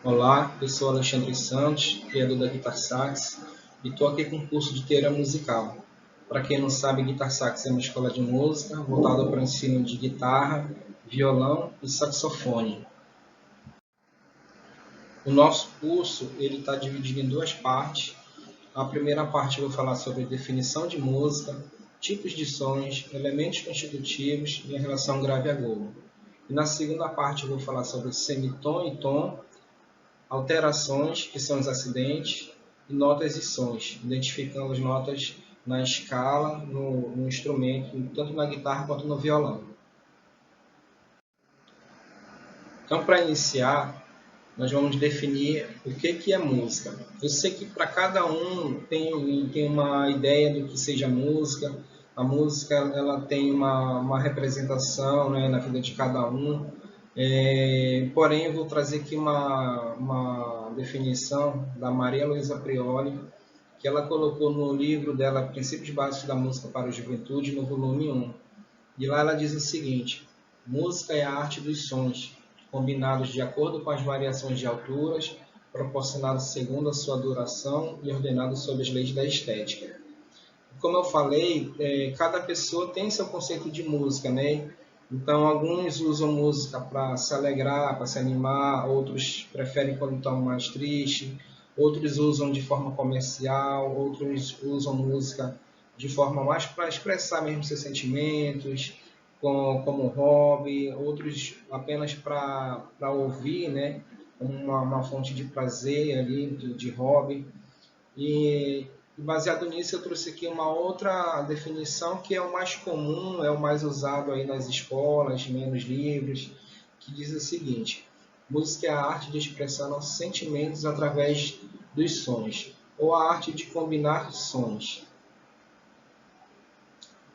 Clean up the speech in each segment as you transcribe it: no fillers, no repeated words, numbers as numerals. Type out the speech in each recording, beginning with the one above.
Olá, eu sou Alexandre Santos, criador da Guitar Sax, e estou aqui com um curso de teoria musical. Para quem não sabe, Guitar Sax é uma escola de música voltada para o ensino de guitarra, violão e saxofone. O nosso curso está dividido em duas partes. A primeira parte eu vou falar sobre definição de música, tipos de sons, elementos constitutivos e a relação grave e agudo. E na segunda parte eu vou falar sobre semitom e tom, alterações, que são os acidentes, e notas e sons, identificando as notas na escala, no instrumento, tanto na guitarra quanto no violão. Então, para iniciar, nós vamos definir o que é música. Eu sei que para cada um tem uma ideia do que seja música. A música ela tem uma representação, né, na vida de cada um. Porém, eu vou trazer aqui uma definição da Maria Luísa Prioli, que ela colocou no livro dela, Princípios Básicos da Música para a Juventude, no volume 1. E lá ela diz o seguinte: música é a arte dos sons, combinados de acordo com as variações de alturas, proporcionados segundo a sua duração e ordenados sob as leis da estética. Como eu falei, cada pessoa tem seu conceito de música, né? Então, alguns usam música para se alegrar, para se animar, outros preferem quando estão mais tristes, outros usam de forma comercial, outros usam música de forma mais para expressar mesmo seus sentimentos, como hobby, outros apenas para ouvir, né? Uma fonte de prazer ali, de hobby. E baseado nisso, eu trouxe aqui uma outra definição que é o mais comum, é o mais usado aí nas escolas, nos livros, que diz o seguinte: música é a arte de expressar nossos sentimentos através dos sons, ou a arte de combinar sons.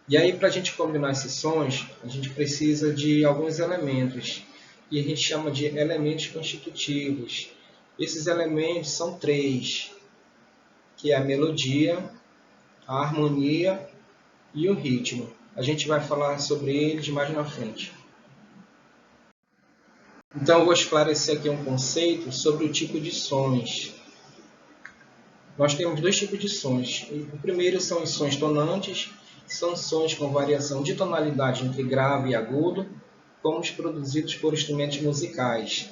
E aí, para a gente combinar esses sons, a gente precisa de alguns elementos, que a gente chama de elementos constitutivos. Esses elementos são três, que é a melodia, a harmonia e o ritmo. A gente vai falar sobre eles mais na frente. Então, eu vou esclarecer aqui um conceito sobre o tipo de sons. Nós temos dois tipos de sons. O primeiro são os sons tonantes, são sons com variação de tonalidade entre grave e agudo, como os produzidos por instrumentos musicais.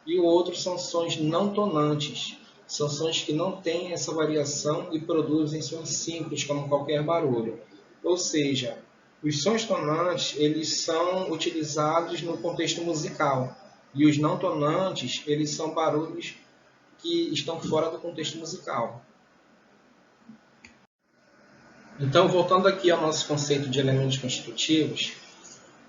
E o outro são sons não tonantes, são sons que não têm essa variação e produzem sons simples, como qualquer barulho. Ou seja, os sons tonantes eles são utilizados no contexto musical, e os não tonantes eles são barulhos que estão fora do contexto musical. Então, voltando aqui ao nosso conceito de elementos constitutivos,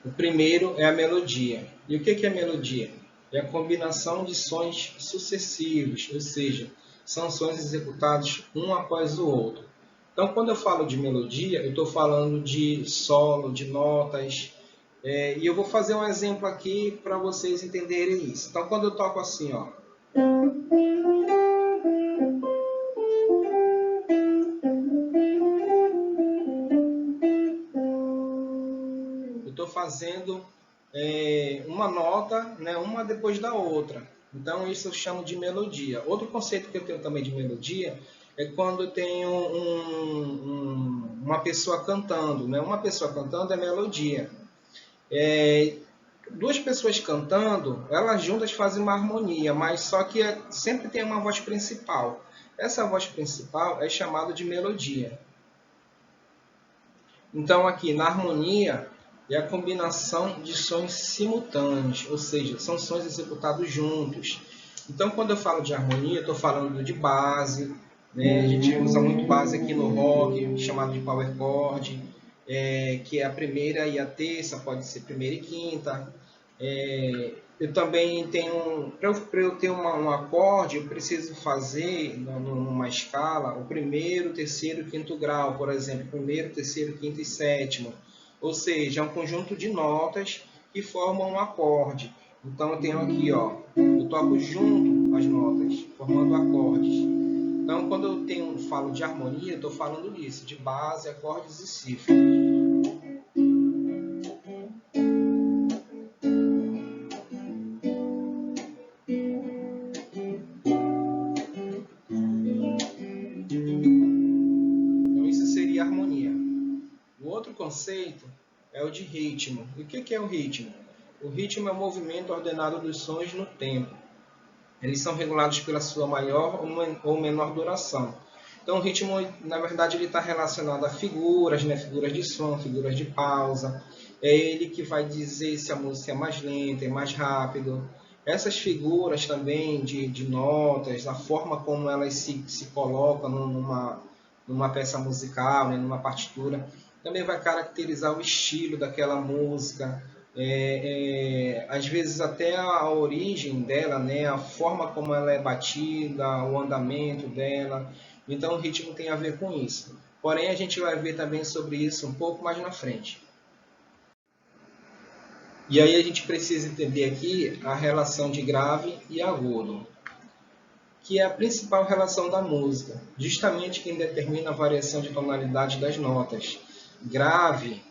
o primeiro é a melodia. E o que é melodia? É a combinação de sons sucessivos, ou seja, são sons executados um após o outro. Então, quando eu falo de melodia, eu estou falando de solo, de notas, e eu vou fazer um exemplo aqui para vocês entenderem isso. Então, quando eu toco assim, ó, eu estou fazendo uma nota, né, uma depois da outra. Então, isso eu chamo de melodia. Outro conceito que eu tenho também de melodia é quando eu tenho uma pessoa cantando. Né? Uma pessoa cantando é melodia. Duas pessoas cantando, elas juntas fazem uma harmonia, mas só que sempre tem uma voz principal. Essa voz principal é chamada de melodia. Então, aqui na harmonia, é a combinação de sons simultâneos, ou seja, são sons executados juntos. Então, quando eu falo de harmonia, estou falando de base, né? A gente usa muito base aqui no rock, chamado de power chord, que é a primeira e a terça, pode ser primeira e quinta. Eu também tenho, para eu ter um acorde, eu preciso fazer numa escala o primeiro, terceiro e quinto grau, por exemplo, primeiro, terceiro, quinto e sétimo. Ou seja, é um conjunto de notas que formam um acorde. Então eu tenho aqui, ó, eu toco junto as notas, formando acordes. Então quando eu falo de harmonia, eu estou falando disso, de base, acordes e cifra. conceito é o de ritmo. E o que é o ritmo? O ritmo é o movimento ordenado dos sons no tempo. Eles são regulados pela sua maior ou menor duração. Então, o ritmo, na verdade, ele está relacionado a figuras, né? Figuras de som, figuras de pausa. É ele que vai dizer se a música é mais lenta, é mais rápido. Essas figuras também de notas, a forma como elas se colocam numa peça musical, né? Numa partitura, também vai caracterizar o estilo daquela música. Às vezes até a origem dela, né? A forma como ela é batida, o andamento dela. Então o ritmo tem a ver com isso. Porém, a gente vai ver também sobre isso um pouco mais na frente. E aí a gente precisa entender aqui a relação de grave e agudo, que é a principal relação da música, justamente quem determina a variação de tonalidade das notas. Grave,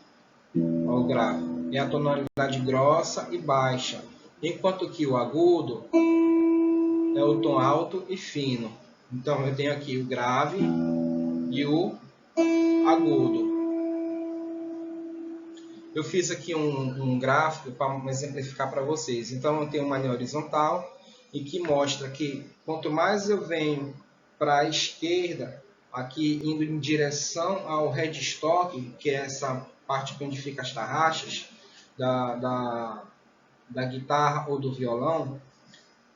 ó, o grave, é a tonalidade grossa e baixa, enquanto que o agudo é o tom alto e fino. Então eu tenho aqui o grave e o agudo. Eu fiz aqui um gráfico para exemplificar para vocês. Então eu tenho uma linha horizontal e que mostra que quanto mais eu venho para a esquerda, aqui indo em direção ao headstock, que é essa parte onde fica as tarraxas da guitarra ou do violão,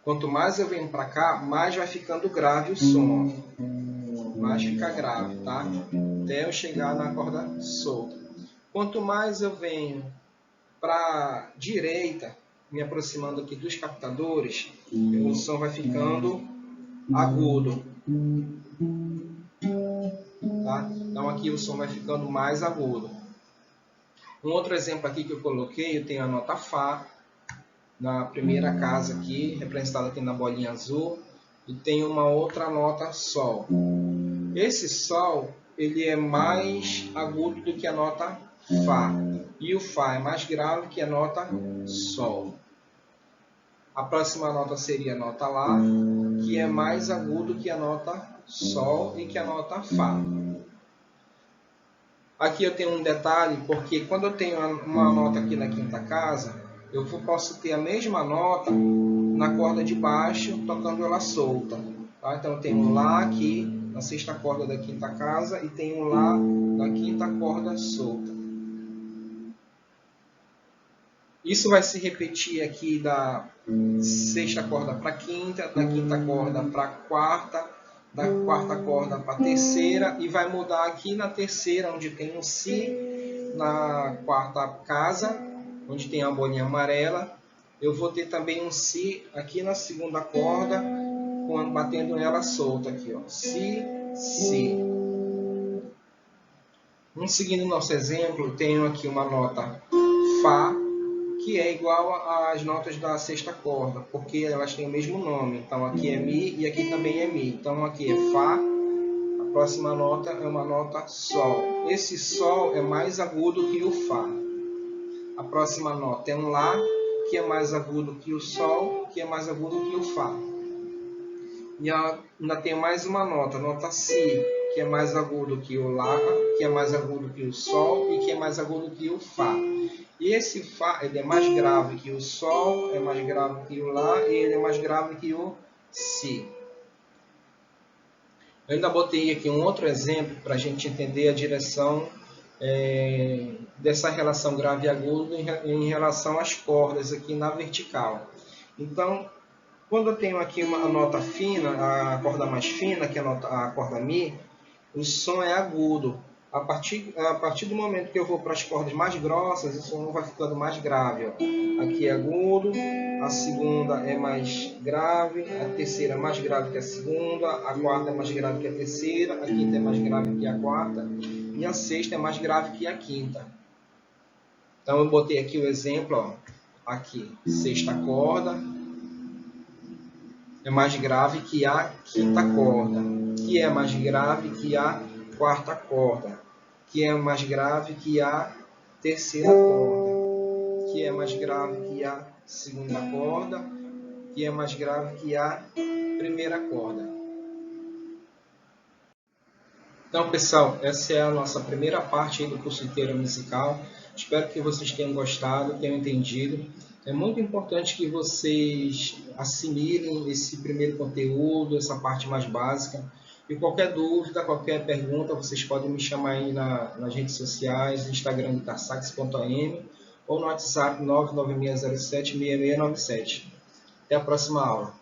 quanto mais eu venho para cá, mais vai ficando grave o som. Mais fica grave, tá? Até eu chegar na corda solta. Quanto mais eu venho para a direita, me aproximando aqui dos captadores, o som vai ficando agudo. Tá? Então aqui o som vai ficando mais agudo. Um outro exemplo aqui que eu coloquei, eu tenho a nota Fá, na primeira casa aqui, representada aqui na bolinha azul, e tem uma outra nota Sol. Esse Sol, ele é mais agudo do que a nota Fá, e o Fá é mais grave que a nota Sol. A próxima nota seria a nota Lá, que é mais agudo que a nota Sol e que a nota Fá. Aqui eu tenho um detalhe, porque quando eu tenho uma nota aqui na quinta casa, eu posso ter a mesma nota na corda de baixo, tocando ela solta. Tá? Então eu tenho um Lá aqui na sexta corda da quinta casa e tenho um Lá na quinta corda solta. Isso vai se repetir aqui da sexta corda para a quinta, da quinta corda para a quarta, da quarta corda para a terceira, e vai mudar aqui na terceira, onde tem um Si, na quarta casa, onde tem a bolinha amarela. Eu vou ter também um Si aqui na segunda corda, batendo ela solta aqui, ó. Si, Si. Vamos seguindo o nosso exemplo, tenho aqui uma nota Fá, que é igual às notas da sexta corda, porque elas têm o mesmo nome. Então aqui é Mi e aqui também é Mi. Então aqui é Fá, a próxima nota é uma nota Sol. Esse Sol é mais agudo que o Fá. A próxima nota é um Lá, que é mais agudo que o Sol, que é mais agudo que o Fá. E ainda tem mais uma nota, nota Si, que é mais agudo que o Lá, que é mais agudo que o Sol e que é mais agudo que o Fá. E esse Fá ele é mais grave que o Sol, é mais grave que o Lá e ele é mais grave que o Si. Eu ainda botei aqui um outro exemplo para a gente entender a direção dessa relação grave e agudo em relação às cordas aqui na vertical. Então, quando eu tenho aqui uma nota fina, a corda mais fina, que é a corda Mi, o som é agudo. A partir do momento que eu vou para as cordas mais grossas, o som vai ficando mais grave. Ó. Aqui é agudo, a segunda é mais grave, a terceira é mais grave que a segunda, a quarta é mais grave que a terceira, a quinta é mais grave que a quarta e a sexta é mais grave que a quinta. Então eu botei aqui o exemplo, ó. Aqui, sexta corda é mais grave que a quinta corda, que é mais grave que a quarta corda, que é mais grave que a terceira corda, que é mais grave que a segunda corda, que é mais grave que a primeira corda. Então, pessoal, essa é a nossa primeira parte aí do curso de teoria musical. Espero que vocês tenham gostado, tenham entendido. É muito importante que vocês assimilem esse primeiro conteúdo, essa parte mais básica. E qualquer dúvida, qualquer pergunta, vocês podem me chamar aí nas redes sociais, no Instagram do tarsax.am ou no WhatsApp 996076697. Até a próxima aula.